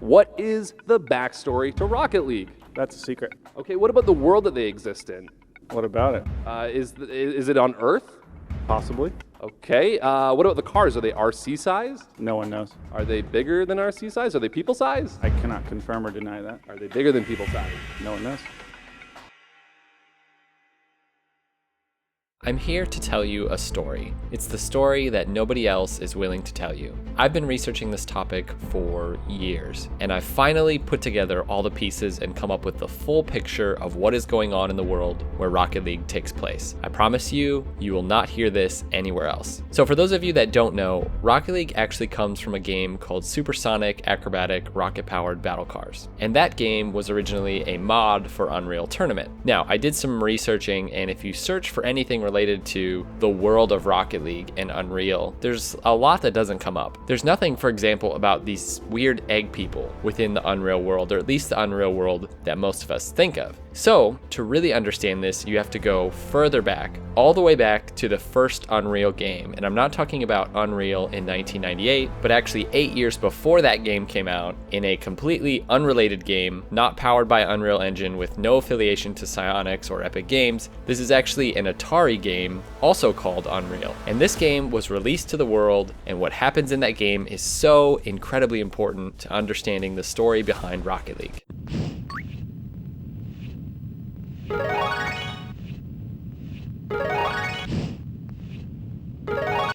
What is the backstory to Rocket League? That's a secret. Okay, what about the world that they exist in? What about it? Is it on Earth? Possibly. Okay, what about the cars? Are they RC sized? No one knows. Are they bigger than RC size? Are they people sized? I cannot confirm or deny that. Are they bigger than people sized? No one knows. I'm here to tell you a story. It's the story that nobody else is willing to tell you. I've been researching this topic for years, and I've finally put together all the pieces and come up with the full picture of what is going on in the world where Rocket League takes place. I promise you, you will not hear this anywhere else. So for those of you that don't know, Rocket League actually comes from a game called Supersonic Acrobatic Rocket-Powered Battle Cars. And that game was originally a mod for Unreal Tournament. Now, I did some researching, and if you search for anything related to the world of Rocket League and Unreal, there's a lot that doesn't come up. There's nothing, for example, about these weird egg people within the Unreal world, or at least the Unreal world that most of us think of. So, to really understand this, you have to go further back, all the way back to the first Unreal game. And I'm not talking about Unreal in 1998, but actually 8 years before that game came out, in a completely unrelated game, not powered by Unreal Engine, with no affiliation to Psyonix or Epic Games. This is actually an Atari game, also called Unreal. And this game was released to the world, and what happens in that game is so incredibly important to understanding the story behind Rocket League.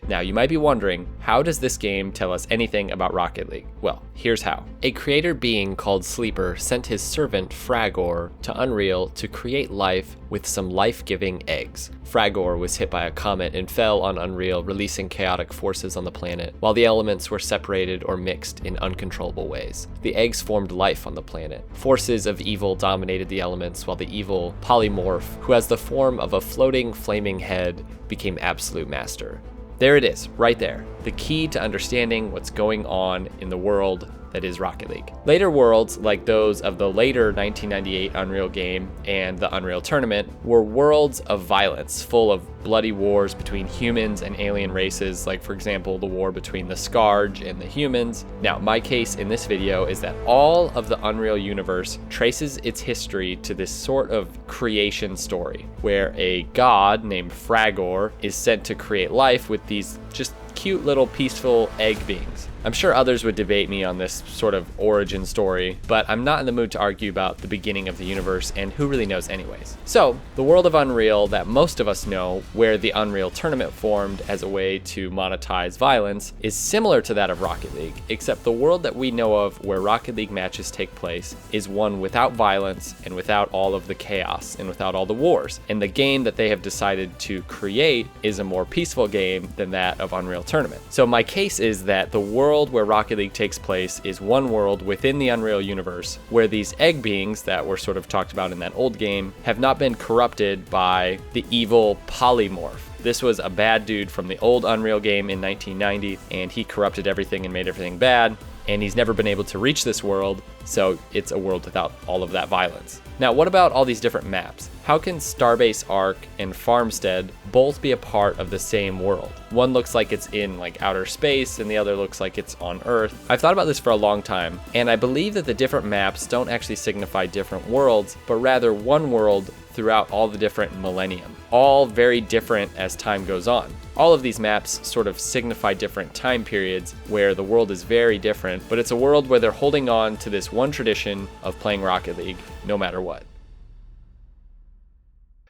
Now, you might be wondering, how does this game tell us anything about Rocket League? Well, here's how. A creator being called Sleeper sent his servant Fragor to Unreal to create life with some life-giving eggs. Fragor was hit by a comet and fell on Unreal, releasing chaotic forces on the planet, while the elements were separated or mixed in uncontrollable ways. The eggs formed life on the planet. Forces of evil dominated the elements, while the evil polymorph, who has the form of a floating, flaming head, became absolute master. There it is, right there. The key to understanding what's going on in the world that is Rocket League. Later worlds, like those of the later 1998 Unreal game and the Unreal Tournament, were worlds of violence, full of bloody wars between humans and alien races, like for example, the war between the Scourge and the humans. Now, my case in this video is that all of the Unreal universe traces its history to this sort of creation story, where a god named Fragor is sent to create life with these just cute little peaceful egg beings. I'm sure others would debate me on this sort of origin story, but I'm not in the mood to argue about the beginning of the universe, and who really knows anyways. So, the world of Unreal that most of us know, where the Unreal Tournament formed as a way to monetize violence, is similar to that of Rocket League, except the world that we know of where Rocket League matches take place is one without violence and without all of the chaos and without all the wars. And the game that they have decided to create is a more peaceful game than that of Unreal Tournament. So my case is that the world where Rocket League takes place is one world within the Unreal universe where these egg beings that were sort of talked about in that old game have not been corrupted by the evil polymorph. This was a bad dude from the old Unreal game in 1990, and he corrupted everything and made everything bad, and he's never been able to reach this world, so it's a world without all of that violence. Now, what about all these different maps? How can Starbase Arc and Farmstead both be a part of the same world? One looks like it's in like outer space and the other looks like it's on Earth. I've thought about this for a long time, and I believe that the different maps don't actually signify different worlds, but rather one world throughout all the different millennium, all very different as time goes on. All of these maps sort of signify different time periods where the world is very different, but it's a world where they're holding on to this one tradition of playing Rocket League no matter what.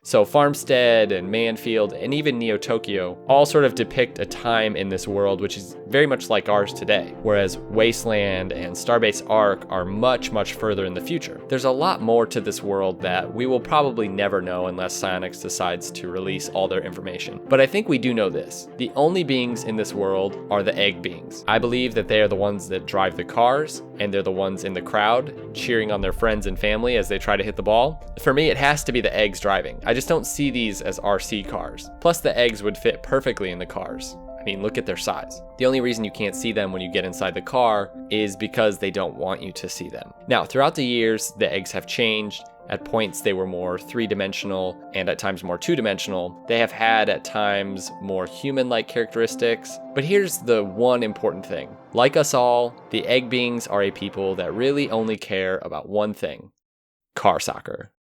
So Farmstead and Manfield and even Neo Tokyo all sort of depict a time in this world which is very much like ours today, whereas Wasteland and Starbase Arc are much, much further in the future. There's a lot more to this world that we will probably never know unless Psyonix decides to release all their information. But I think we do know this. The only beings in this world are the egg beings. I believe that they are the ones that drive the cars, and they're the ones in the crowd cheering on their friends and family as they try to hit the ball. For me, it has to be the eggs driving. I just don't see these as RC cars. Plus, the eggs would fit perfectly in the cars. I mean, look at their size. The only reason you can't see them when you get inside the car is because they don't want you to see them. Now, throughout the years, the eggs have changed, At points, they were more three-dimensional and at times more two-dimensional. They have had at times more human-like characteristics. But here's the one important thing. Like us all, the egg beings are a people that really only care about one thing: car soccer.